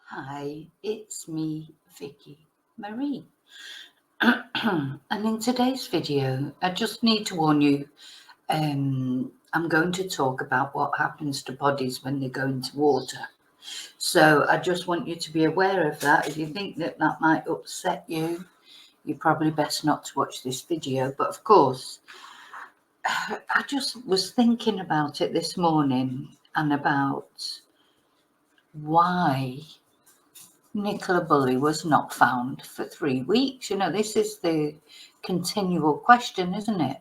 Hi, it's me, Vicki Marie. And in today's video, I just need to warn you, I'm going to talk about what happens to bodies when they go into water. So I just want you to be aware of that. If you think that that might upset you, you're probably best not to watch this video. But of course, I just was thinking about it this morning and about why Nicola Bulley was not found for 3 weeks. This is the continual question, isn't it?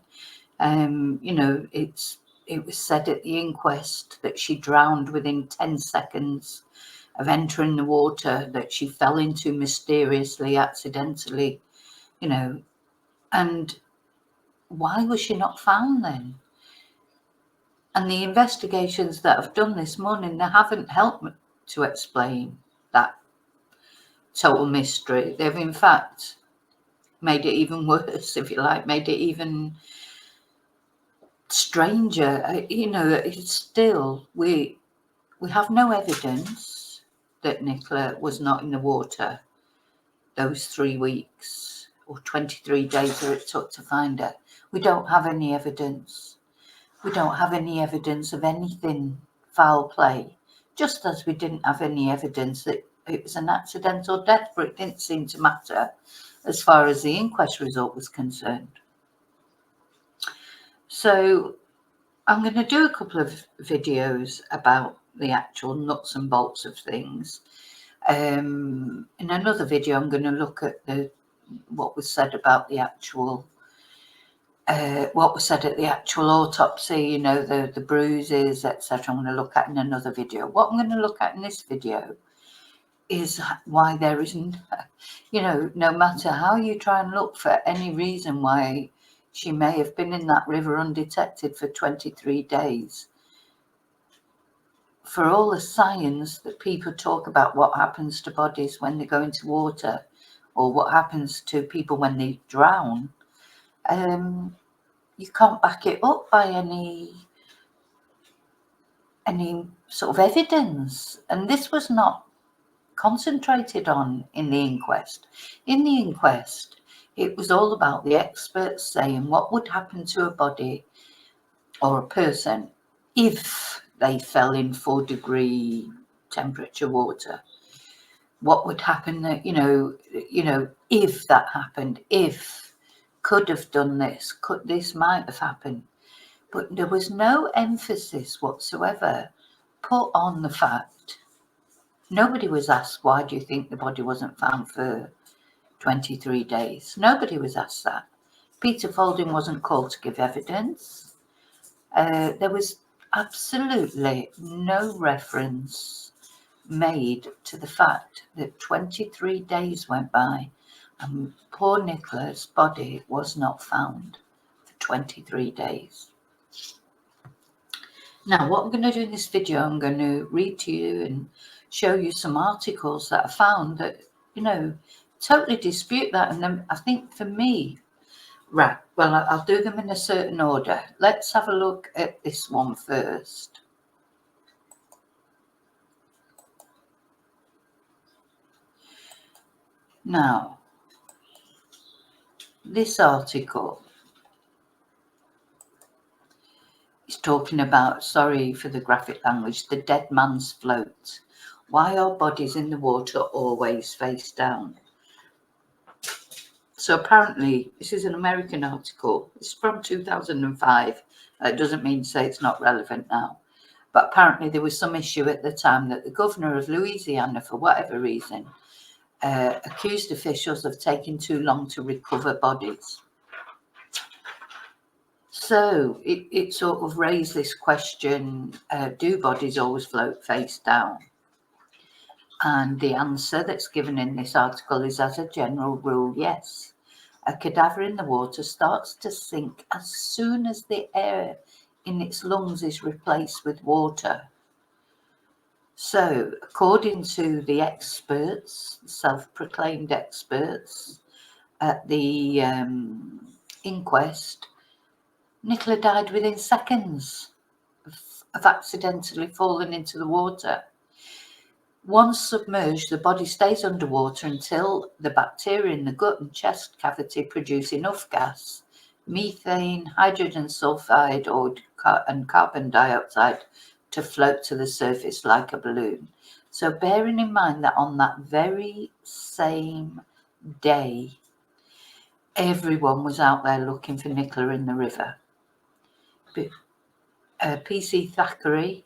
It was said at the inquest that she drowned within 10 seconds of entering the water, that she fell into mysteriously, accidentally, and why was she not found then? And the investigations that I've done this morning, they haven't helped me to explain that total mystery. They've in fact made it even worse, if you like, made it even stranger. It's still, we have no evidence that Nicola was not in the water those 3 weeks or 23 days that it took to find her. We don't have any evidence. We don't have any evidence of anything foul play, just as we didn't have any evidence that it was an accidental death, but it didn't seem to matter as far as the inquest result was concerned. So I'm going to do a couple of videos about the actual nuts and bolts of things. In another video, I'm going to look at what was said about the actual what was said at the actual autopsy, the bruises, etc. I'm going to look at in another video. What I'm going to look at in this video is why there isn't, no matter how you try and look for any reason why she may have been in that river undetected for 23 days. For all the science that people talk about what happens to bodies when they go into water, or what happens to people when they drown, you can't back it up by any sort of evidence. And this was not concentrated on in the inquest. In the inquest, it was all about the experts saying what would happen to a body or a person if they fell in 4-degree temperature water. What would happen that, if that happened, if could have done this, this might have happened. But there was no emphasis whatsoever put on the fact. Nobody was asked, why do you think the body wasn't found for 23 days? Nobody was asked that. Peter Folding wasn't called to give evidence. There was absolutely no reference made to the fact that 23 days went by and poor Nicola's body was not found for 23 days. Now, what I'm going to do in this video, I'm going to read to you and show you some articles that I found that, totally dispute that. And then I think for me, right, well, I'll do them in a certain order. Let's have a look at this one first. Now, this article is talking about, sorry for the graphic language, the dead man's float. Why are bodies in the water always face down? So apparently, this is an American article. It's from 2005. It doesn't mean to say it's not relevant now. But apparently there was some issue at the time that the governor of Louisiana, for whatever reason, accused officials of taking too long to recover bodies. So it sort of raised this question, do bodies always float face down? And the answer that's given in this article is, as a general rule, yes. A cadaver in the water starts to sink as soon as the air in its lungs is replaced with water. So, according to the experts, self-proclaimed experts at the inquest, Nicola died within seconds of accidentally falling into the water. Once submerged, the body stays underwater until the bacteria in the gut and chest cavity produce enough gas, methane, hydrogen sulfide, and carbon dioxide to float to the surface like a balloon. So bearing in mind that on that very same day, everyone was out there looking for Nicola in the river. PC Thackeray,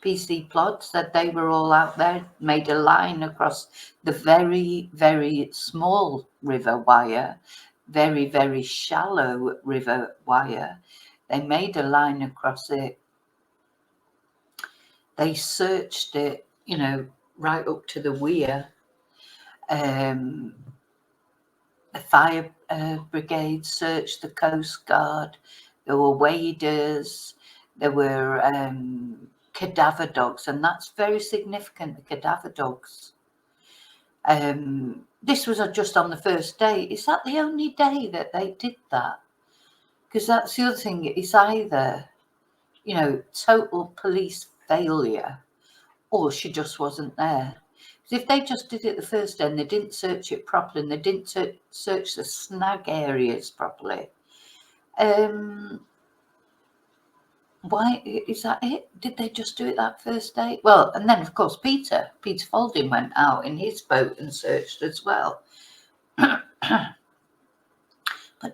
PC Plod said they were all out there, made a line across the very, very small River Wyre, very, very shallow River Wyre. They made a line across it. They searched it, you know, right up to the weir. The fire brigade searched, the Coast Guard. There were waders. There were cadaver dogs, and that's very significant, the cadaver dogs. This was just on the first day. Is that the only day that they did that? Because that's the other thing. It's either, you know, total police failure, or she just wasn't there. Because if they just did it the first day and they didn't search it properly and they didn't search the snag areas properly, why is that it? Did they just do it that first day? Well, and then of course Peter Folding went out in his boat and searched as well. But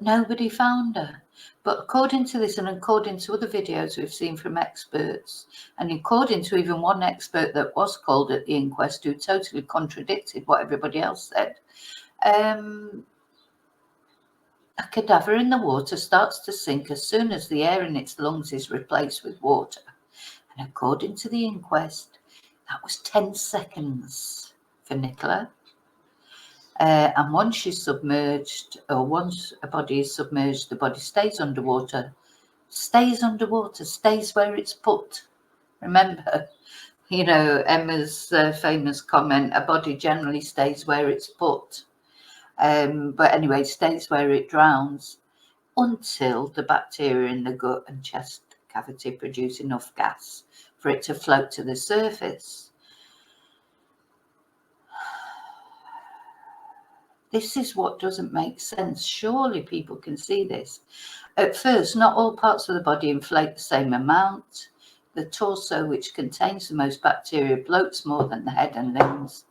nobody found her. But according to this and according to other videos we've seen from experts, and according to even one expert that was called at the inquest who totally contradicted what everybody else said, a cadaver in the water starts to sink as soon as the air in its lungs is replaced with water. And according to the inquest, that was 10 seconds for Nicola. And once she's submerged, or once a body is submerged, the body stays underwater, stays where it's put. Remember, you know, Emma's famous comment, a body generally stays where it's put. But anyway, stays where it drowns until the bacteria in the gut and chest cavity produce enough gas for it to float to the surface. This is what doesn't make sense. Surely people can see this. At first, not all parts of the body inflate the same amount. The torso, which contains the most bacteria, bloats more than the head and limbs.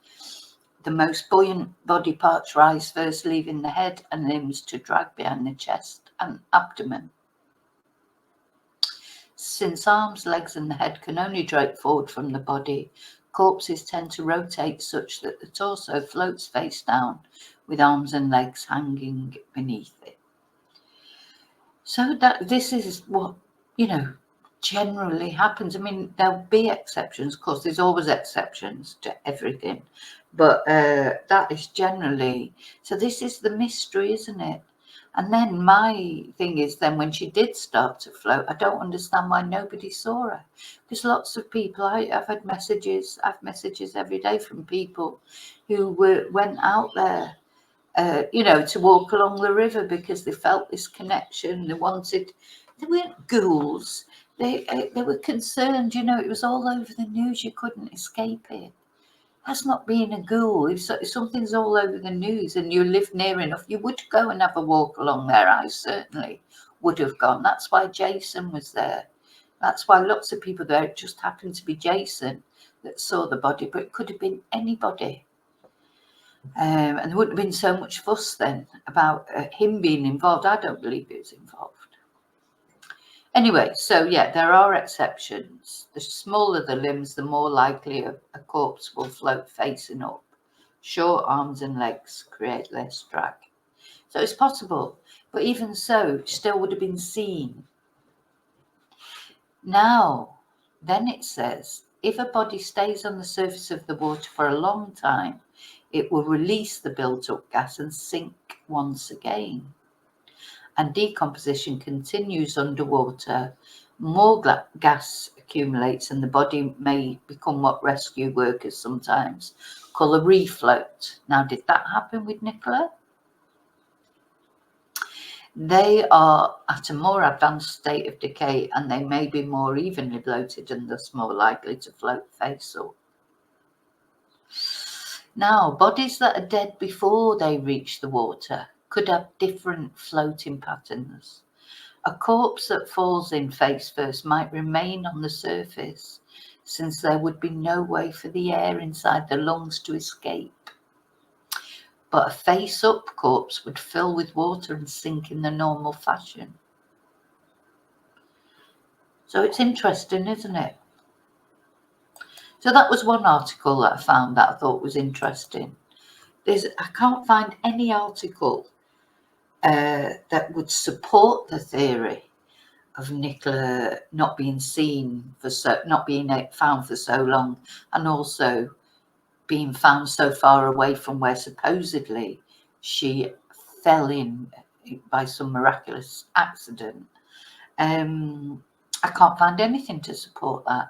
The most buoyant body parts rise first, leaving the head and limbs to drag behind the chest and abdomen. Since arms, legs and the head can only drape forward from the body, corpses tend to rotate such that the torso floats face down, with arms and legs hanging beneath it. So that this is what, you know, generally happens. I mean, there'll be exceptions, of course, there's always exceptions to everything, but that is generally, so this is the mystery, isn't it? And then my thing is, then when she did start to float, I don't understand why nobody saw her. Because lots of people, I've had messages, every day from people who went out there, you know, to walk along the river because they felt this connection. They weren't ghouls. They were concerned, you know, it was all over the news. You couldn't escape it. That's not being a ghoul. If something's all over the news and you live near enough, you would go and have a walk along there. I certainly would have gone. That's why Jason was there. That's why lots of people there. It just happened to be Jason that saw the body, but it could have been anybody. And there wouldn't have been so much fuss then about him being involved. I don't believe he was involved. Anyway, so yeah, there are exceptions. The smaller the limbs, the more likely a corpse will float facing up. Short arms and legs create less drag. So it's possible, but even so, it still would have been seen. Now, then it says, if a body stays on the surface of the water for a long time, it will release the built-up gas and sink once again. And decomposition continues underwater. More gas accumulates and the body may become what rescue workers sometimes call a refloat. Now, did that happen with Nicola? They are at a more advanced state of decay and they may be more evenly bloated and thus more likely to float face up. Now, bodies that are dead before they reach the water could have different floating patterns. A corpse that falls in face first might remain on the surface, since there would be no way for the air inside the lungs to escape. But a face-up corpse would fill with water and sink in the normal fashion. So it's interesting, isn't it? So that was one article that I found that I thought was interesting. I can't find any article that would support the theory of Nicola not being found for so long, and also being found so far away from where supposedly she fell in by some miraculous accident. I can't find anything to support that,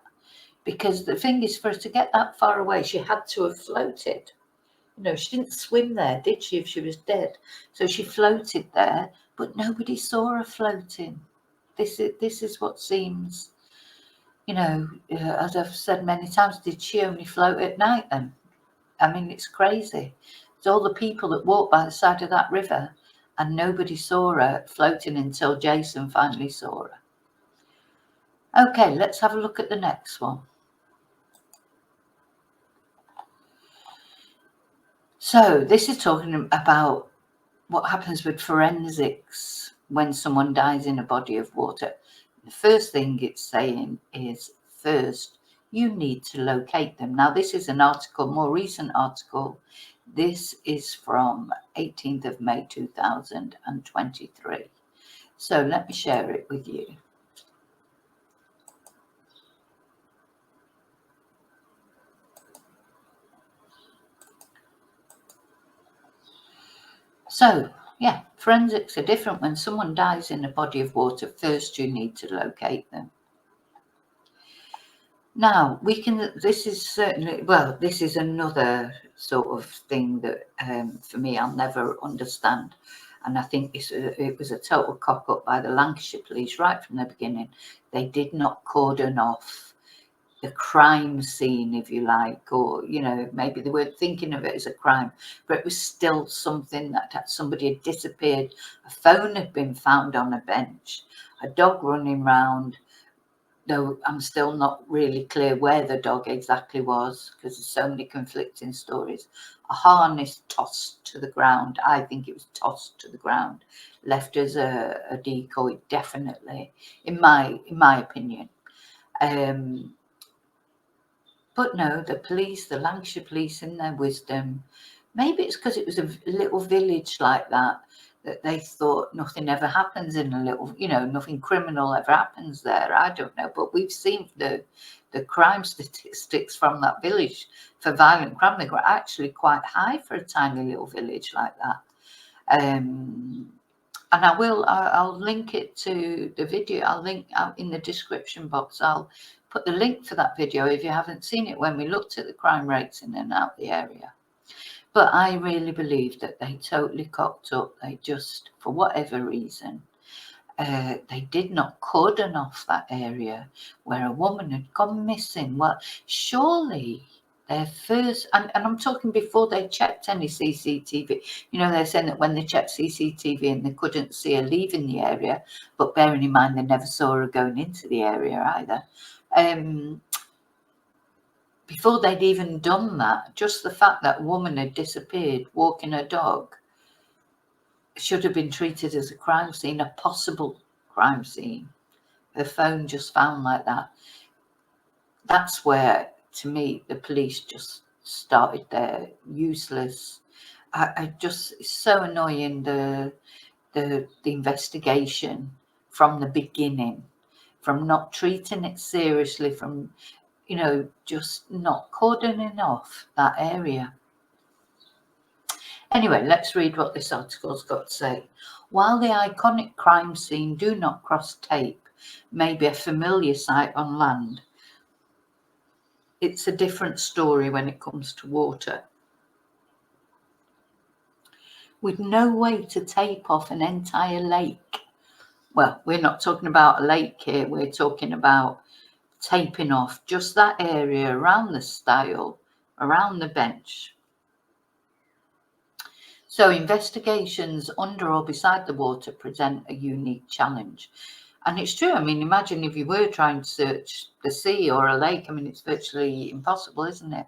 because the thing is, for her to get that far away, she had to have floated. You know, she didn't swim there, did she, if she was dead? So she floated there, but nobody saw her floating. This is what seems, you know, as I've said many times, did she only float at night then? I mean, it's crazy. It's all the people that walked by the side of that river and nobody saw her floating until Jason finally saw her. Okay, let's have a look at the next one. So this is talking about what happens with forensics when someone dies in a body of water. The first thing it's saying is, first, you need to locate them. Now, this is an article, more recent article. This is from 18th of May 2023. So let me share it with you. So, yeah, forensics are different. When someone dies in a body of water, first you need to locate them. Now, this is certainly, well, this is another sort of thing that for me, I'll never understand. And I think it was a total cock-up by the Lancashire Police right from the beginning. They did not cordon off the crime scene, if you like, or, you know, maybe they weren't thinking of it as a crime, but it was still something that somebody had disappeared. A phone had been found on a bench, a dog running round, though I'm still not really clear where the dog exactly was, because there's so many conflicting stories. A harness tossed to the ground. I think it was tossed to the ground, left as a decoy, definitely, in my opinion. But no, the Lancashire Police, in their wisdom, maybe it's because it was a little village like that they thought nothing ever happens in a little, you know, nothing criminal ever happens there. I don't know, but we've seen the crime statistics from that village for violent crime. They were actually quite high for a tiny little village like that. And I'll link it to the video. I'll link out in the description box. I'll put the link for that video if you haven't seen it, when we looked at the crime rates in and out the area. But I really believe that they totally cocked up. They just, for whatever reason, they did not cordon off that area where a woman had gone missing. Well, surely their first, and I'm talking before they checked any CCTV. You know, they're saying that when they checked CCTV and they couldn't see her leaving the area, but bearing in mind they never saw her going into the area either. Before they'd even done that, just the fact that a woman had disappeared walking her dog should have been treated as a crime scene, a possible crime scene. Her phone just found like that. That's where, to me, the police just started their useless. I just, it's so annoying, the investigation from the beginning, from not treating it seriously, from, you know, just not cordoning off that area. Anyway, let's read what this article's got to say. While the iconic crime scene Do Not Cross tape may be a familiar sight on land, it's a different story when it comes to water. With no way to tape off an entire lake. Well, we're not talking about a lake here, we're talking about taping off just that area around the stile, around the bench. So investigations under or beside the water present a unique challenge. And it's true. I mean, imagine if you were trying to search the sea or a lake. I mean, it's virtually impossible, isn't it?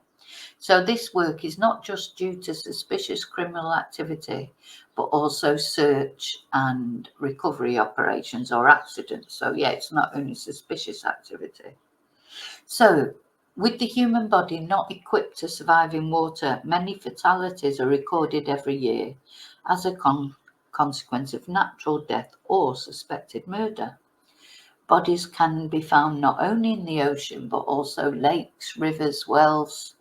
So this work is not just due to suspicious criminal activity, but also search and recovery operations or accidents. So yeah, it's not only suspicious activity. So with the human body not equipped to survive in water, many fatalities are recorded every year as a consequence of natural death or suspected murder. Bodies can be found not only in the ocean, but also lakes, rivers, wells,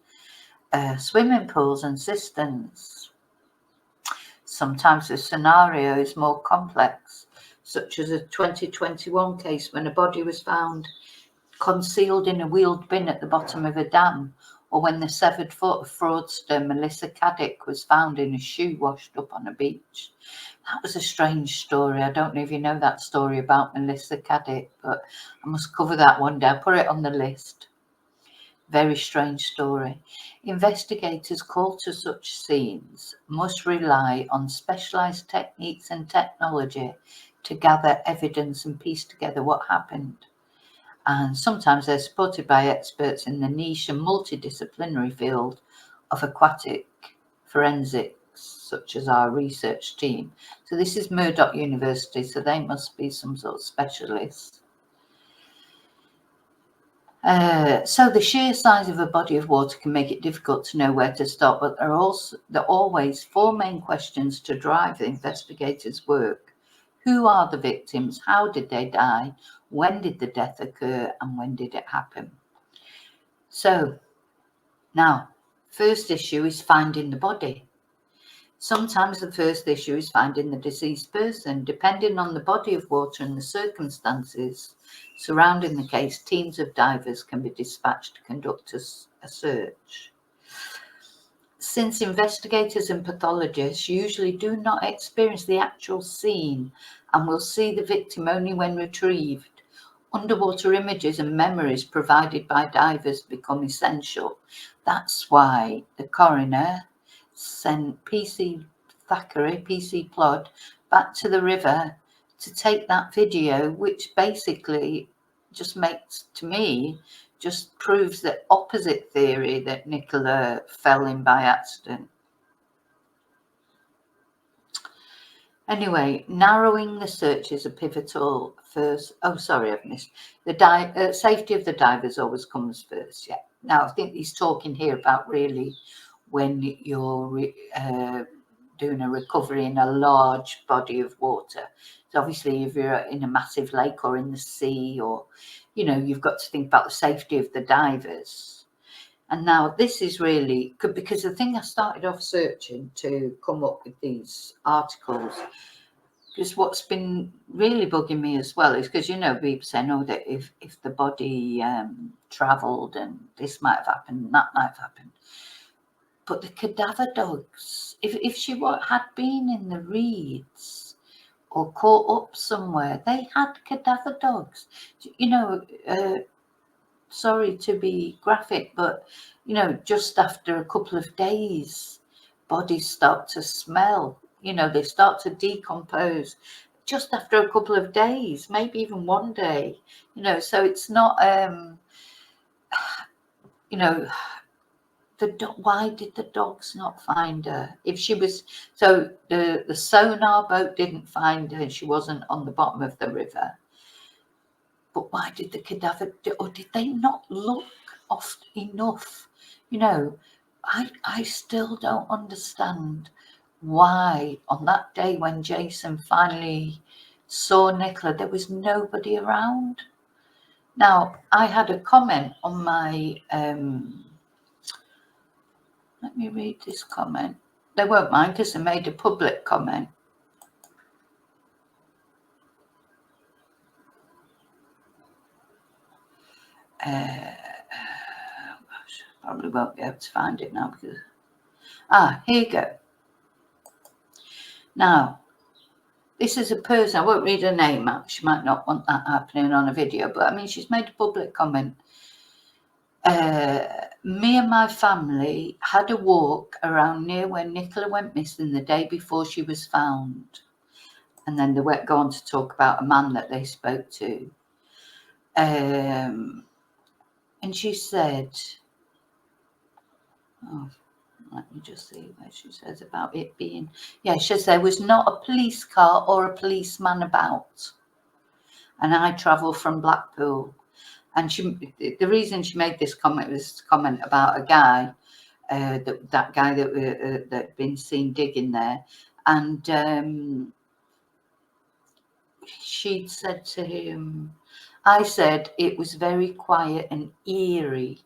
swimming pools and cisterns. Sometimes the scenario is more complex, such as a 2021 case when a body was found concealed in a wheeled bin at the bottom of a dam, or when the severed foot of fraudster Melissa Caddick was found in a shoe washed up on a beach. That was a strange story. I don't know if you know that story about Melissa Caddick, but I must cover that one day. I'll put it on the list. Very strange story. Investigators called to such scenes must rely on specialised techniques and technology to gather evidence and piece together what happened. And sometimes they're supported by experts in the niche and multidisciplinary field of aquatic forensics, such as our research team. So this is Murdoch University, so they must be some sort of specialists. So the sheer size of a body of water can make it difficult to know where to start, but there are always four main questions to drive the investigators' work. Who are the victims? How did they die? When did the death occur? And when did it happen? So now, first issue is finding the body. Sometimes the first issue is finding the deceased person. Depending on the body of water and the circumstances surrounding the case, teams of divers can be dispatched to conduct a search. Since investigators and pathologists usually do not experience the actual scene and will see the victim only when retrieved, underwater images and memories provided by divers become essential. That's why the coroner sent PC Plod back to the river to take that video, which basically just makes, to me, just proves the opposite theory that Nicola fell in by accident. Anyway, narrowing the search is a pivotal first. Oh, sorry, I've missed. The safety of the divers always comes first, yeah. Now, I think he's talking here about really when you're doing a recovery in a large body of water. So obviously, if you're in a massive lake or in the sea, or, you know, you've got to think about the safety of the divers. And now this is really good, because the thing I started off searching to come up with these articles, because what's been really bugging me as well is because, you know, people saying, oh, that if the body travelled and this might have happened, that might have happened. But the cadaver dogs, if she had been in the reeds or caught up somewhere, they had cadaver dogs. You know, sorry to be graphic, but, you know, just after a couple of days, bodies start to smell. You know, they start to decompose just after a couple of days, maybe even one day. You know, so it's not, you know, why did the dogs not find her? If she was, so the sonar boat didn't find her, she wasn't on the bottom of the river. But why did the cadaver, or did they not look oft enough? You know, I still don't understand why on that day when Jason finally saw Nicola, there was nobody around. Now, I had a comment on my, let me read this comment. They won't mind because they made a public comment. Gosh, probably won't be able to find it now because... here you go. Now, this is a person, I won't read her name out. She might not want that happening on a video, but I mean, she's made a public comment. Me and my family had a walk around near where Nicola went missing the day before she was found. And then they go on to talk about a man that they spoke to. And she said, oh, let me just see where she says about it being, yeah, she says there was not a police car or a policeman about. And I travel from Blackpool. And the reason she made this comment was a comment about a guy, that guy that had been seen digging there. And she'd said to him, I said it was very quiet and eerie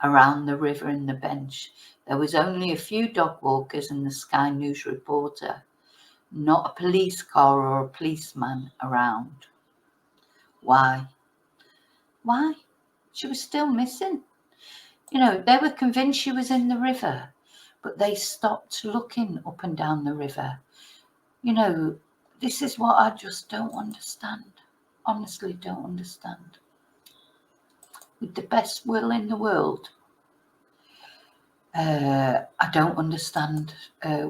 around the river and the bench. There was only a few dog walkers and the Sky News reporter, not a police car or a policeman around. Why? Why? She was still missing. You know, they were convinced she was in the river, but they stopped looking up and down the river. You know, this is what I just don't understand. Honestly, don't understand. With the best will in the world, I don't understand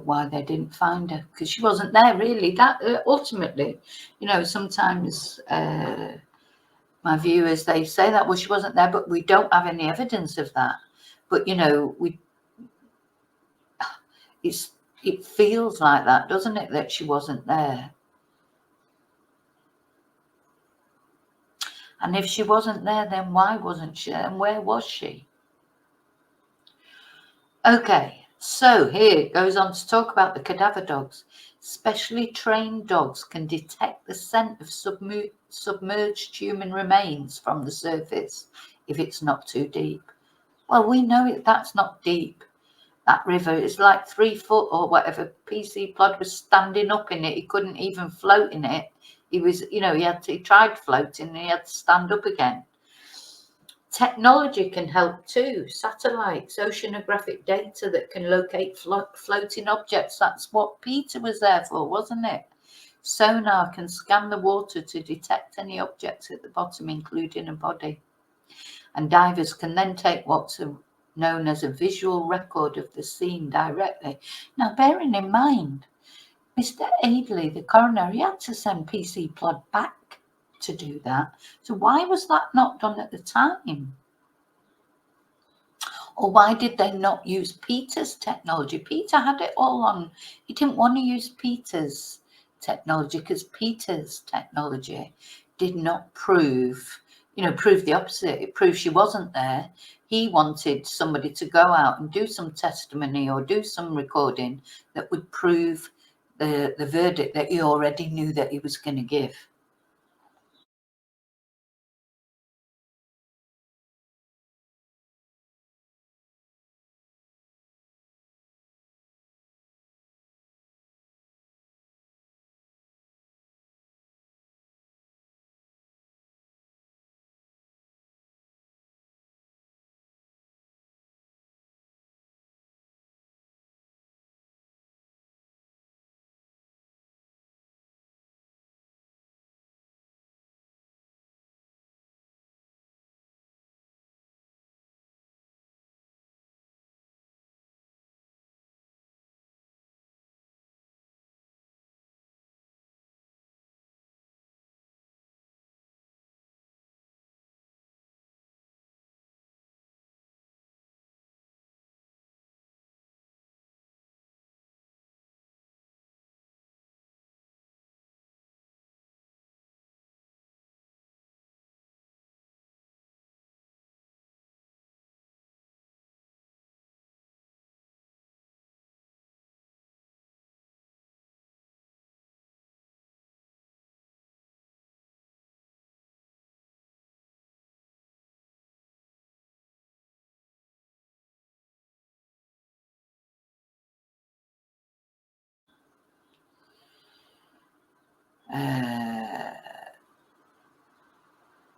why they didn't find her, because she wasn't there really. That ultimately, you know, sometimes my viewers, they say that, well, she wasn't there, but we don't have any evidence of that. But you know, it feels like that, doesn't it, that she wasn't there? And if she wasn't there, then why wasn't she there, and where was she? Okay, so here it goes on to talk about the cadaver dogs. Specially trained dogs can detect the scent of submerged human remains from the surface if it's not too deep. Well, we know that's not deep. That river is like 3 foot or whatever. PC Plod was standing up in it. He couldn't even float in it. He was, you know, he tried floating and he had to stand up again. Technology can help too. Satellites, oceanographic data that can locate floating objects. That's what Peter was there for, wasn't it? Sonar can scan the water to detect any objects at the bottom, including a body. And divers can then take what's known as a visual record of the scene directly. Now, bearing in mind, Mr. Aidley, the coroner, he had to send PC Plod back to do that. So why was that not done at the time? Or why did they not use Peter's technology? Peter had it all on. He didn't want to use Peter's technology because Peter's technology did not prove the opposite. It proved she wasn't there. He wanted somebody to go out and do some testimony or do some recording that would prove the verdict that he already knew that he was going to give.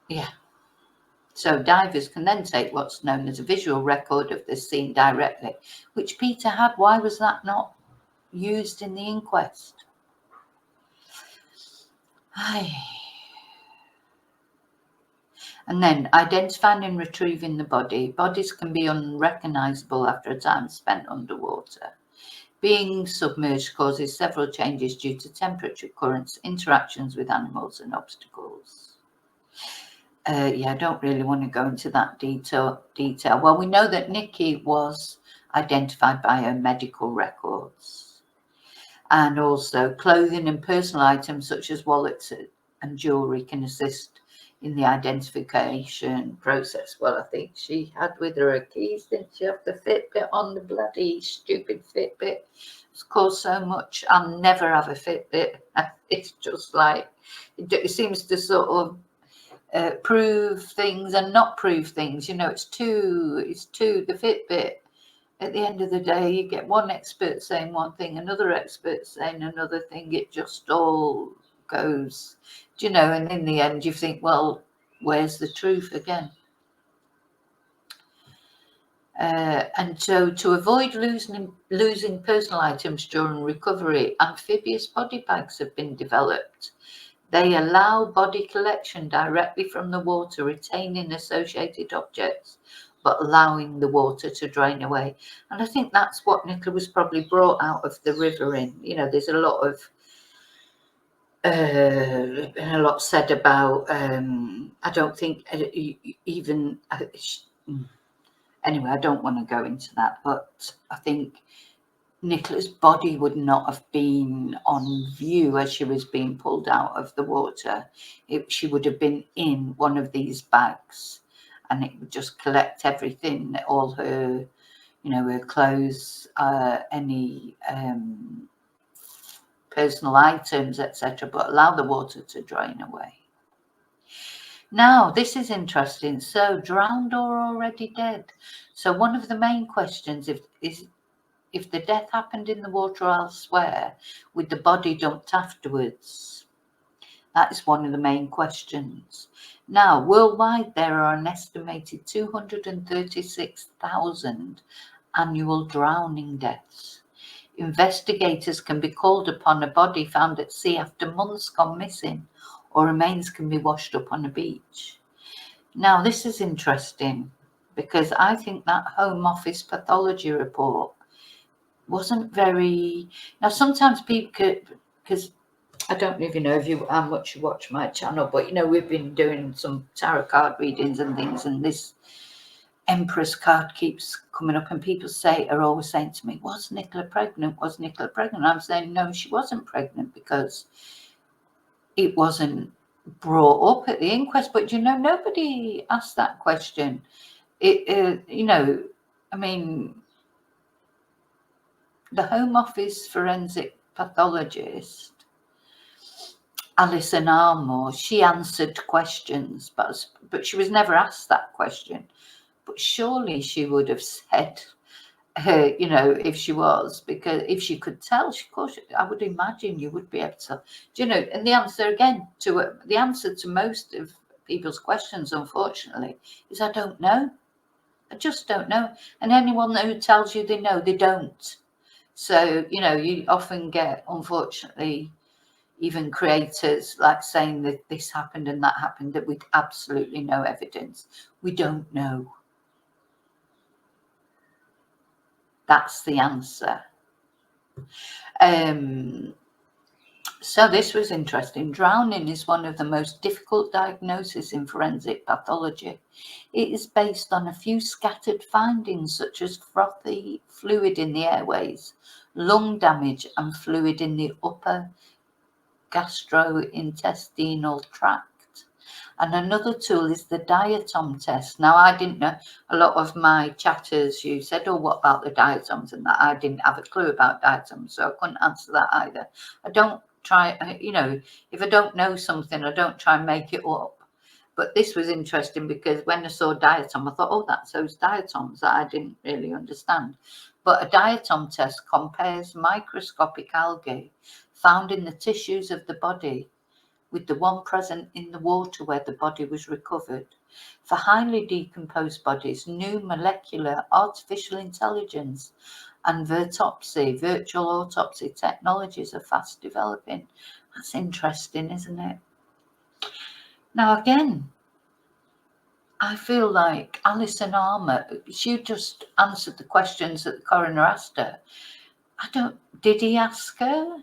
Yeah. So divers can then take what's known as a visual record of the scene directly, which Peter had. Why was that not used in the inquest? And then identifying and retrieving the body. Bodies can be unrecognisable after a time spent underwater. Being submerged causes several changes due to temperature, currents, interactions with animals and obstacles. Yeah, I don't really want to go into that detail. Well, we know that Nikki was identified by her medical records. And also clothing and personal items such as wallets and jewellery can assist in the identification process. Well, I think she had with her keys, didn't she have the Fitbit on, the bloody stupid Fitbit? It's caused so much. I'll never have a Fitbit. It's just like, it seems to sort of prove things and not prove things. You know, it's two, the Fitbit. At the end of the day, you get one expert saying one thing, another expert saying another thing. It just all goes, you know, and in the end you think, well, where's the truth again? And so to avoid losing personal items during recovery, amphibious body bags have been developed. They allow body collection directly from the water, retaining associated objects, but allowing the water to drain away. And I think that's what Nicola was probably brought out of the river in. You know, there's a lot of said about, I don't think even, anyway, I don't want to go into that, but I think Nicola's body would not have been on view as she was being pulled out of the water. She would have been in one of these bags, and it would just collect everything, all her, you know, her clothes, any personal items, etc., but allow the water to drain away. Now, this is interesting. So, drowned or already dead? So, one of the main questions is if the death happened in the water or elsewhere, with the body dumped afterwards. That is one of the main questions. Now, worldwide, there are an estimated 236,000 annual drowning deaths. Investigators can be called upon a body found at sea after months gone missing, or remains can be washed up on a beach. Now, this is interesting because I think that Home Office pathology report wasn't very. Now sometimes people could, because I don't even know how much you watch my channel, but you know, we've been doing some tarot card readings and things, and this Empress card keeps coming up, and people are always saying to me, was Nicola pregnant? Was Nicola pregnant? I'm saying no, she wasn't pregnant, because it wasn't brought up at the inquest. But you know, nobody asked that question. You know, I mean, the Home Office forensic pathologist, Alison Armour, she answered questions, but she was never asked that question. But surely she would have said, you know, if she was, because if she could tell, of course, I would imagine you would be able to, you know. And the answer to most of people's questions, unfortunately, is I don't know. I just don't know. And anyone who tells you they know, they don't. So, you know, you often get, unfortunately, even creators like saying that this happened and that happened, that with absolutely no evidence. We don't know. That's the answer. So this was interesting. Drowning is one of the most difficult diagnoses in forensic pathology. It is based on a few scattered findings, such as frothy fluid in the airways, lung damage, and fluid in the upper gastrointestinal tract. And another tool is the diatom test. Now, I didn't know. A lot of my chatters, you said, oh, what about the diatoms and that? I didn't have a clue about diatoms, so I couldn't answer that either. I don't try, you know, if I don't know something, I don't try and make it up. But this was interesting because when I saw diatom, I thought, oh, that's those diatoms that I didn't really understand. But a diatom test compares microscopic algae found in the tissues of the body with the one present in the water where the body was recovered. For highly decomposed bodies, new molecular artificial intelligence and virtual autopsy technologies are fast developing. That's interesting, isn't it? Now again, I feel like Alison Armour, she just answered the questions that the coroner asked her. Did he ask her,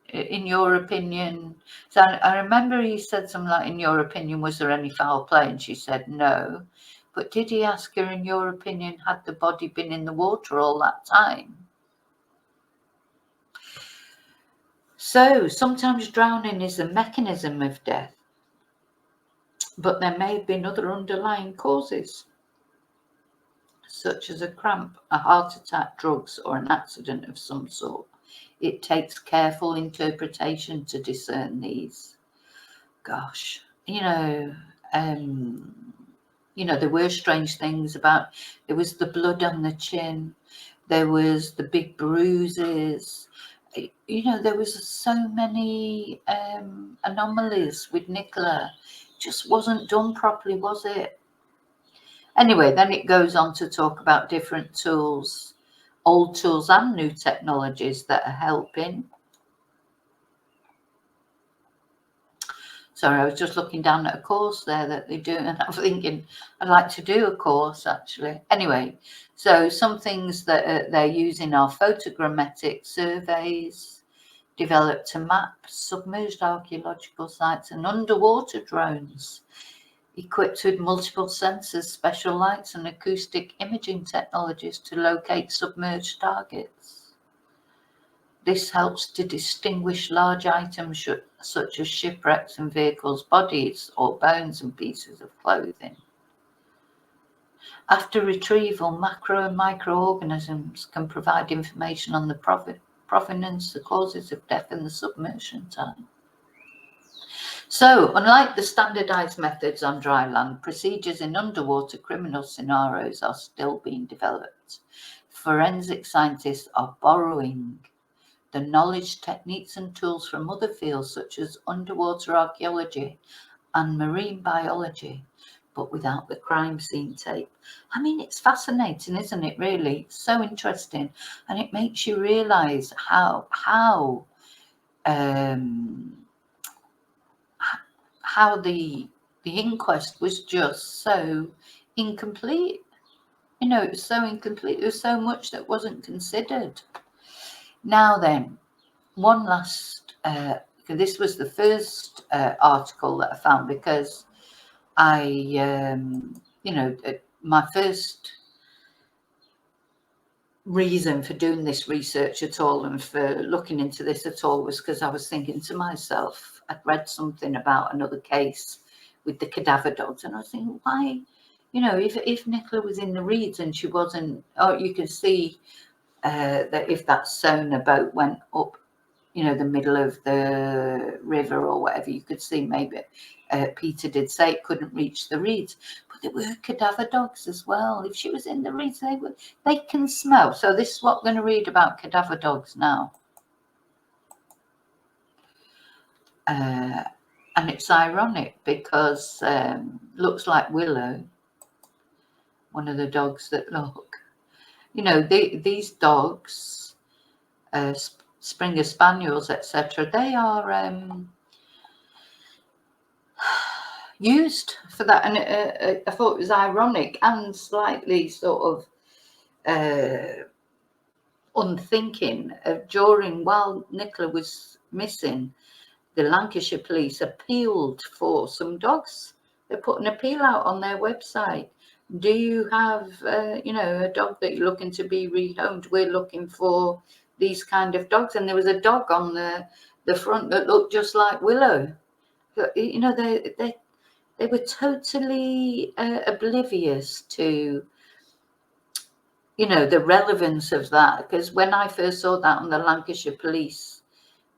in your opinion? So I remember he said something like, in your opinion, was there any foul play? And she said no. But did he ask her, in your opinion, had the body been in the water all that time? So sometimes drowning is a mechanism of death, but there may have been other underlying causes, such as a cramp, a heart attack, drugs, or an accident of some sort. It takes careful interpretation to discern these. Gosh, there were strange things about, there was the blood on the chin, there was the big bruises, there was so many anomalies with Nicola. Just wasn't done properly, was it? Anyway, then it goes on to talk about different tools, old tools and new technologies that are helping. Sorry, I was just looking down at a course there that they do, and I'm thinking I'd like to do a course actually. Anyway, so some things that they're using are photogrammetric surveys developed to map submerged archaeological sites, and underwater drones equipped with multiple sensors, special lights and acoustic imaging technologies to locate submerged targets. This helps to distinguish large items such as shipwrecks and vehicles, bodies or bones and pieces of clothing. After retrieval, macro and microorganisms can provide information on the provenance, the causes of death and the submersion time. So, unlike the standardized methods on dry land, procedures in underwater criminal scenarios are still being developed. Forensic scientists are borrowing the knowledge, techniques and tools from other fields such as underwater archaeology and marine biology, but without the crime scene tape. I mean, it's fascinating, isn't it, really? It's so interesting, and it makes you realise how the inquest was just so incomplete. It was so incomplete. There was so much that wasn't considered. Now then, one last, this was the first article that I found, because my first reason for doing this research at all and for looking into this at all was because I was thinking to myself, I'd read something about another case with the cadaver dogs, and I was thinking, why, if Nicola was in the reeds and she wasn't, you can see that if that sonar boat went up, the middle of the river or whatever, you could see maybe Peter did say it couldn't reach the reeds, but there were cadaver dogs as well. If she was in the reeds, they can smell. So this is what I'm going to read about cadaver dogs now. And it's ironic because looks like Willow, one of the dogs that look, these dogs, Springer Spaniels, etc., they are used for that. And I thought it was ironic and slightly sort of unthinking. While Nicola was missing, the Lancashire Police appealed for some dogs. They put an appeal out on their website. Do you have, a dog that you're looking to be rehomed? We're looking for these kind of dogs. And there was a dog on the front that looked just like Willow. They were totally oblivious to, the relevance of that. Because when I first saw that on the Lancashire Police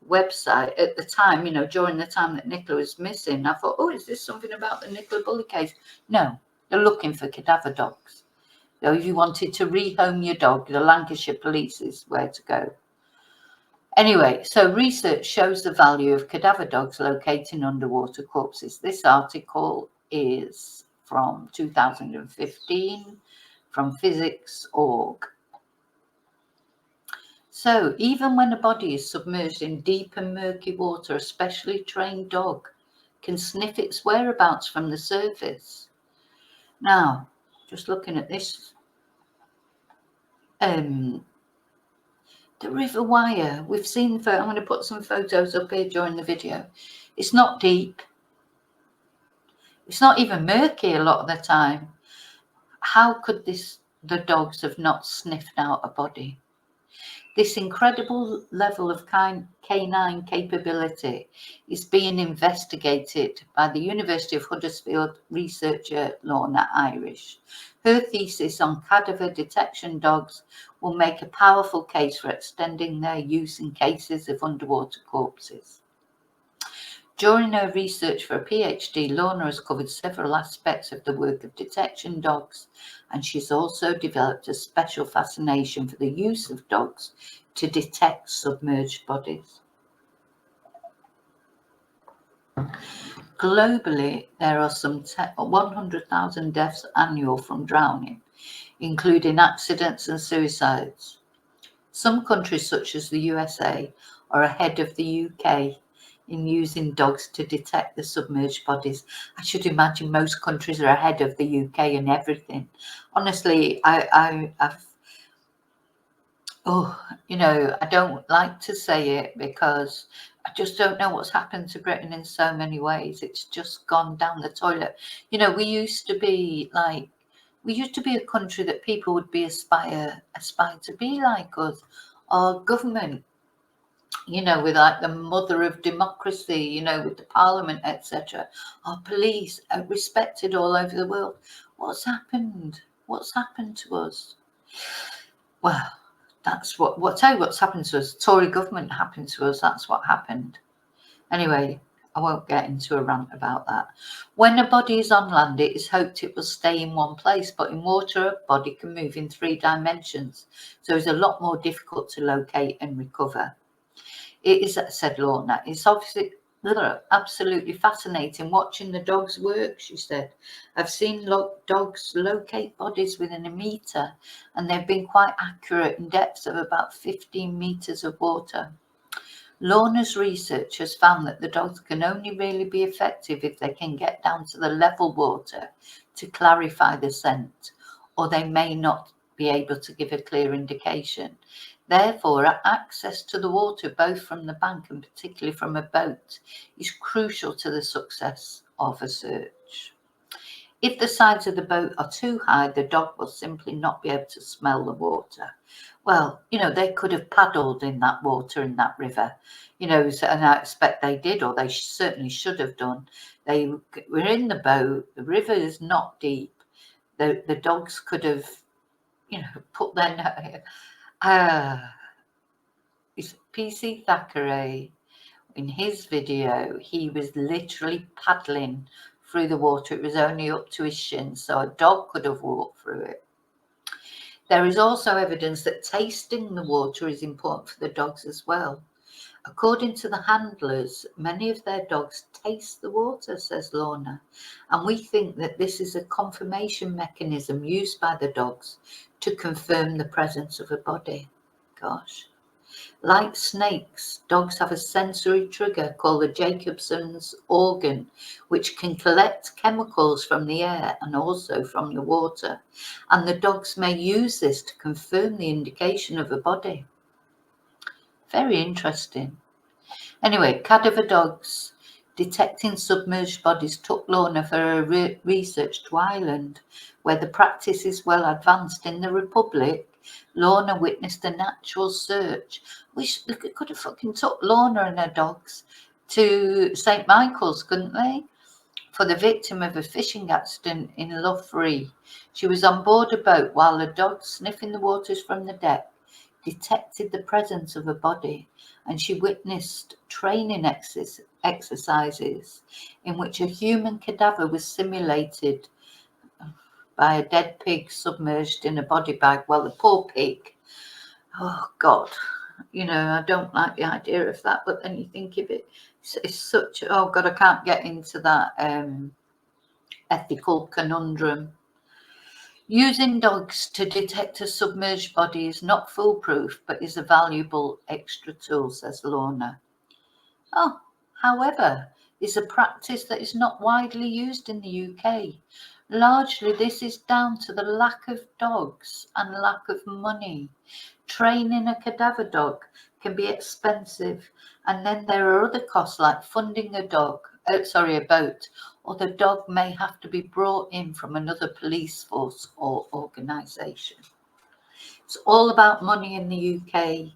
website at the time, during the time that Nicola was missing, I thought, is this something about the Nicola Bulley case? No, they're looking for cadaver dogs. So if you wanted to rehome your dog, the Lancashire Police is where to go. Anyway, so research shows the value of cadaver dogs locating underwater corpses. This article is from 2015 from physics.org. So even when a body is submerged in deep and murky water, a specially trained dog can sniff its whereabouts from the surface. Now, just looking at this, the River Wyre, we've seen, I'm going to put some photos up here during the video. It's not deep. It's not even murky a lot of the time. How could the dogs have not sniffed out a body? This incredible level of canine capability is being investigated by the University of Huddersfield researcher Lorna Irish. Her thesis on cadaver detection dogs will make a powerful case for extending their use in cases of underwater corpses. During her research for a PhD, Lorna has covered several aspects of the work of detection dogs, and she's also developed a special fascination for the use of dogs to detect submerged bodies. Globally, there are some 100,000 deaths annual from drowning, including accidents and suicides. Some countries, such as the USA, are ahead of the UK in using dogs to detect the submerged bodies. I should imagine most countries are ahead of the UK in everything. Honestly, I don't like to say it because I just don't know what's happened to Britain in so many ways. It's just gone down the toilet. We used to be a country that people would be aspire to be like us. Our government, with like the mother of democracy, with the parliament, etc. Our police are respected all over the world. What's happened? What's happened to us? Well, that's what's happened to us. Tory government happened to us. That's what happened. Anyway, I won't get into a rant about that. When a body is on land, it is hoped it will stay in one place, but in water, a body can move in 3 dimensions, so it's a lot more difficult to locate and recover. It is, said Lorna, it's obviously absolutely fascinating watching the dogs work, she said. I've seen dogs locate bodies within a metre, and they've been quite accurate in depths of about 15 metres of water. Lorna's research has found that the dogs can only really be effective if they can get down to the level water to clarify the scent, or they may not be able to give a clear indication. Therefore, access to the water, both from the bank and particularly from a boat, is crucial to the success of a search. If the sides of the boat are too high, the dog will simply not be able to smell the water. Well, they could have paddled in that water in that river, and I expect they did, or they certainly should have done. They were in the boat. The river is not deep. The dogs could have, put their PC Thackeray, in his video, he was literally paddling through the water. It was only up to his shins, so a dog could have walked through it. There is also evidence that tasting the water is important for the dogs as well. According to the handlers, many of their dogs taste the water, says Lorna, and we think that this is a confirmation mechanism used by the dogs to confirm the presence of a body. Gosh. Like snakes, dogs have a sensory trigger called the Jacobson's organ, which can collect chemicals from the air and also from the water, and the dogs may use this to confirm the indication of a body. Very interesting. Anyway, cadaver dogs detecting submerged bodies took Lorna for her research to Ireland, where the practice is well advanced. In the Republic, Lorna witnessed a natural search. Wish they could have fucking took Lorna and her dogs to St. Michael's, couldn't they? For the victim of a fishing accident in Loughrea. She was on board a boat while the dogs, sniffing the waters from the deck, detected the presence of a body, and she witnessed training exercises in which a human cadaver was simulated by a dead pig submerged in a body bag. Well, the poor pig, oh God, I don't like the idea of that, but then you think of it, it's such, oh God, I can't get into that ethical conundrum. Using dogs to detect a submerged body is not foolproof, but is a valuable extra tool, says Lorna. However, it's a practice that is not widely used in the UK. Largely, this is down to the lack of dogs and lack of money. Training a cadaver dog can be expensive, and then there are other costs like funding a boat, or the dog may have to be brought in from another police force or organisation. It's all about money in the UK.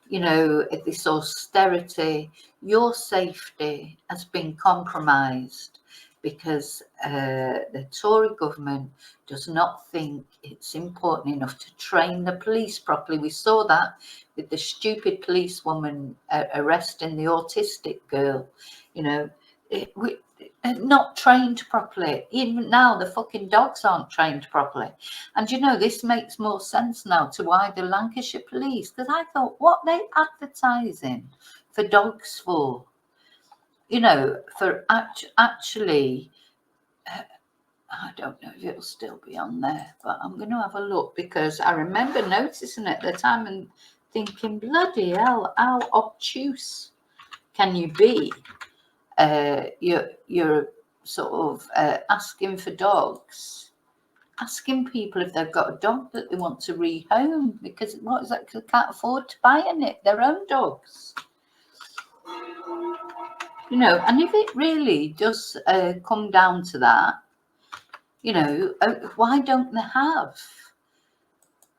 You know, this austerity, your safety has been compromised because the Tory government does not think it's important enough to train the police properly. We saw that with the stupid policewoman arresting the autistic girl. You know, not trained properly. Even now, the fucking dogs aren't trained properly. And you know, this makes more sense now to why the Lancashire Police, because I thought, what they advertising for dogs for? You know, for actually, I don't know if it'll still be on there, but I'm going to have a look because I remember noticing it at the time and thinking, bloody hell, how obtuse can you be? You're sort of asking for dogs, asking people if they've got a dog that they want to rehome, because what is that? Because they can't afford to buy their own dogs. You know, and if it really does come down to that, you know, why don't they have?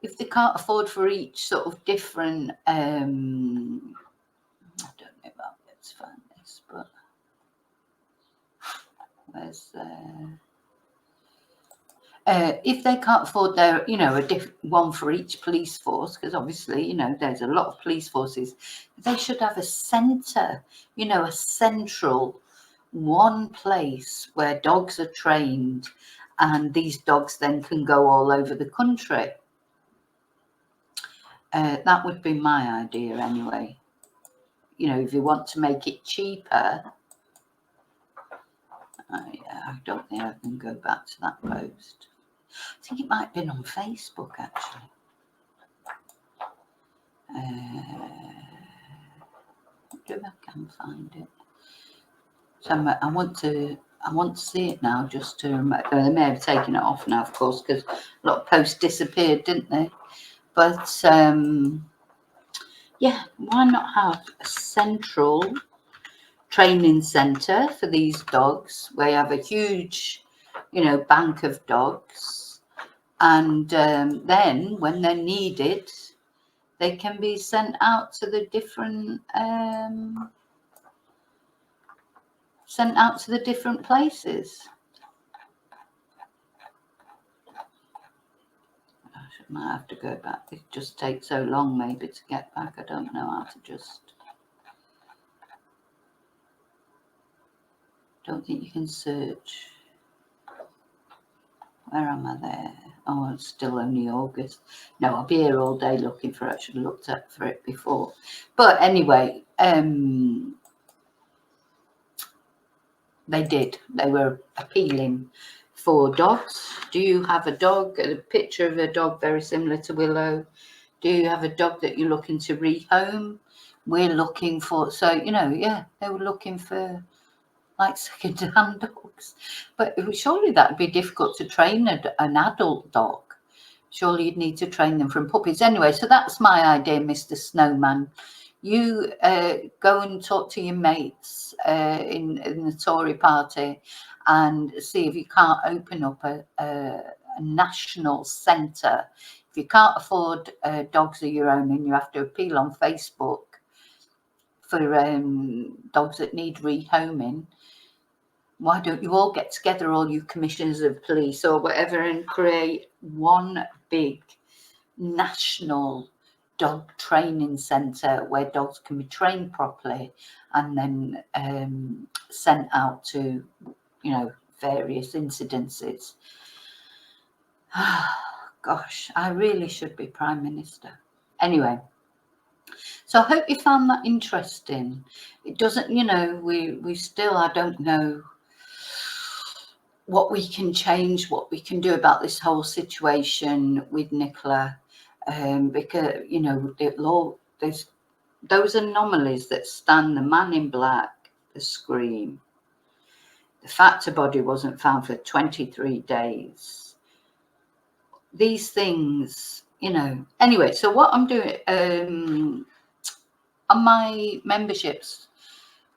If they can't afford for each sort of different, I don't know about let's find this, but where's if they can't afford their, you know, a different one for each police force, because obviously, you know, there's a lot of police forces, they should have a centre, you know, a central one place where dogs are trained, and these dogs then can go all over the country. That would be my idea anyway. You know, if you want to make it cheaper. I don't think I can go back to that post. I think it might have been on Facebook actually. If I can find it. So I want to see it now, just to remember. They may have taken it off now, of course, because a lot of posts disappeared, didn't they? But yeah, why not have a central training centre for these dogs where you have a huge, you know, bank of dogs, and then when they're needed, they can be sent out to the different places. I might have to go back. It just takes so long maybe to get back. I don't know how to just. Don't think you can search. Where am I there? Oh, it's still only August. No, I'll be here all day looking for it. I should have looked up for it before. But anyway, they did. They were appealing for dogs. Do you have a dog? A picture of a dog very similar to Willow. Do you have a dog that you're looking to rehome? We're looking for, so, you know, yeah, they were looking for like second-hand dogs. But surely that would be difficult to train an adult dog. Surely you'd need to train them from puppies. Anyway, so that's my idea, Mr. Snowman. You go and talk to your mates in the Tory party and see if you can't open up a national centre. If you can't afford dogs of your own and you have to appeal on Facebook for dogs that need rehoming, why don't you all get together, all you commissioners of police or whatever, and create one big national dog training centre where dogs can be trained properly and then sent out to, you know, various incidences. Gosh, I really should be Prime Minister. Anyway, so I hope you found that interesting. It doesn't, you know, we still, I don't know what we can change, what we can do about this whole situation with Nicola, because, you know, there's those anomalies that stand, the man in black, the Scream, The fact her body wasn't found for 23 days. These things, you know. Anyway, so what I'm doing on my memberships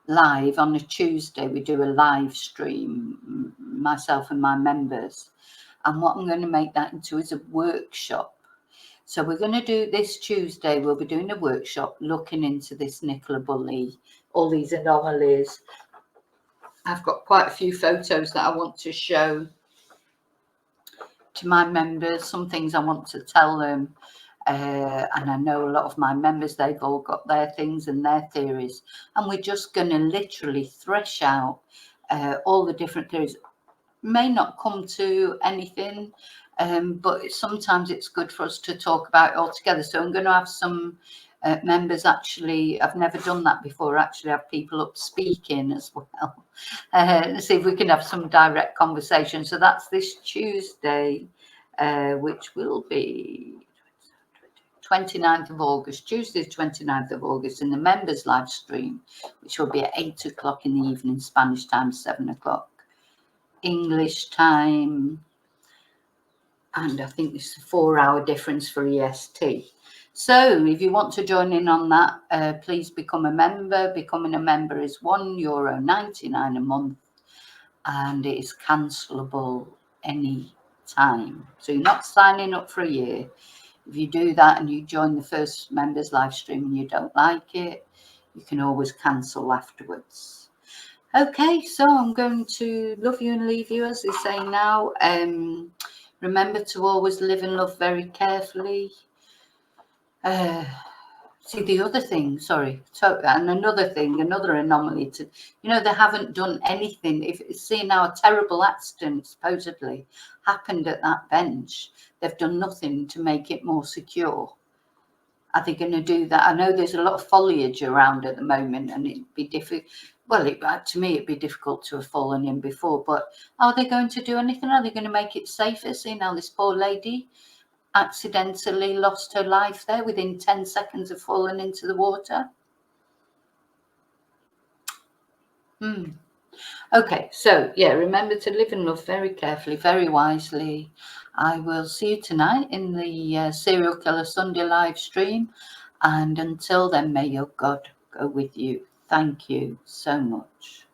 live on a Tuesday, we do a live stream, myself and my members. And what I'm going to make that into is a workshop. So we're going to do this Tuesday, we'll be doing a workshop looking into this Nicola Bulley, all these anomalies. I've got quite a few photos that I want to show to my members, some things I want to tell them. And I know a lot of my members, they've all got their things and their theories. And we're just going to literally thresh out all the different theories. May not come to anything, but sometimes it's good for us to talk about it all together. So I'm going to have some members, actually, I've never done that before, actually have people up speaking as well. See if we can have some direct conversation. So that's this Tuesday, which will be 29th of August, Tuesday 29th of August, in the members live stream, which will be at 8 o'clock in the evening, Spanish time, 7 o'clock English time, and I think it's a 4-hour difference for EST. So if you want to join in on that, please become a member. Becoming a member is €1.99 a month, and it is cancelable any time. So you're not signing up for a year. If you do that and you join the first members live stream and you don't like it, you can always cancel afterwards. Okay, so I'm going to love you and leave you, as they say now. Remember to always live and love very carefully. See, the other thing, sorry, and another thing, another anomaly, to, you know, they haven't done anything. If seeing how a terrible accident supposedly happened at that bench, they've done nothing to make it more secure. Are they going to do that? I know there's a lot of foliage around at the moment, and it'd be difficult. Well, to me, it'd be difficult to have fallen in before, but are they going to do anything? Are they going to make it safer? Seeing how this poor lady accidentally lost her life there within 10 seconds of falling into the water. Okay, so yeah, remember to live and love very carefully, very wisely. I will see you tonight in the Serial Killer Sunday live stream. And until then, may your God go with you. Thank you so much.